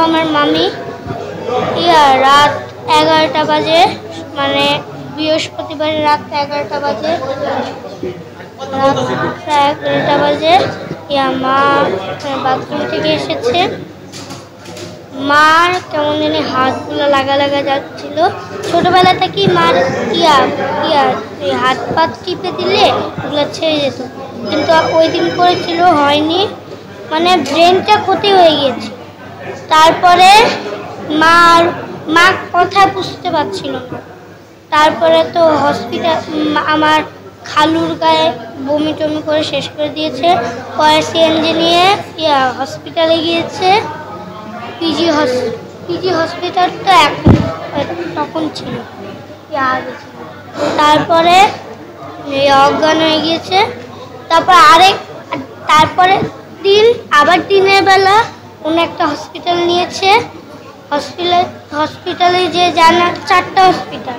আমার মামি। রাত 11টা বাজে, মানে বৃহস্পতিবার রাত 11টা বাজে। মা বাথরুম থেকে এসেছে। মার কেমন জানি হাতগুলো লাগা যাচ্ছিল। ছোটবেলা থেকেই মার হাত পাত টিপে দিলে ওগুলো ছেড়ে যেত, কিন্তু ওই দিন করেছিল, হয়নি, মানে ব্রেনটা ক্ষতি হয়ে গিয়েছে। তারপরে মা কথা বুঝতে পারছিল না। তারপরে তো আমার খালুর গায়ে বমি টমি করে শেষ করে দিয়েছে। পরে সিএনজি নিয়ে হসপিটালে গিয়েছে। পিজি হসপিটালটা তখন ছিল, তারপরে অজ্ঞান হয়ে গিয়েছে। তারপরে আবার দিনের বেলা অন্য একটা হসপিটাল নিয়েছে। হসপিটালে যে 4টা হসপিটাল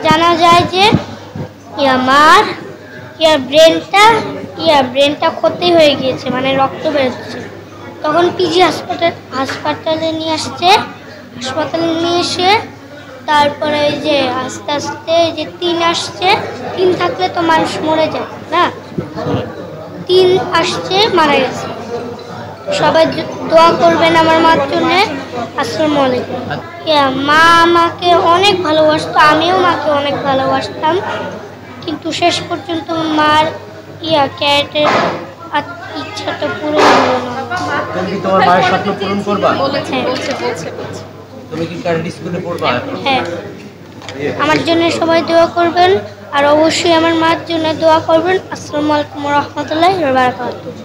জানা যায় যে আমার ব্রেনটা ক্ষতি হয়ে গিয়েছে, মানে রক্ত বেরোচ্ছে। তখন পিজি হাসপাতালে নিয়ে এসে তারপরে এই যে আস্তে আস্তে যে 3 আসছে। 3 থাকলে তো মানুষ মরে যায় না, 3 আসছে, মারা গেছে। সবাই দোয়া করবেন আমার মার জন্য। আসসালামু আলাইকুম। মা আমাকে অনেক ভালোবাসতো, আমিও মাকে অনেক ভালোবাসতাম, কিন্তু শেষ পর্যন্ত মার ক্যারেটের ইচ্ছাটা পূরণ হলো না। তুমি কি তোমার মায়ের স্বপ্ন পূরণ করবা? তুমি কি ক্যারেট স্কুলে পড়বা? হ্যাঁ। আমার জন্য সবাই দোয়া করবেন, আর অবশ্যই আমার মার জন্য দোয়া করবেন। আসসালামু আলাইকুম ওয়া রাহমাতুল্লাহি ওয়া বারাকাতুহু।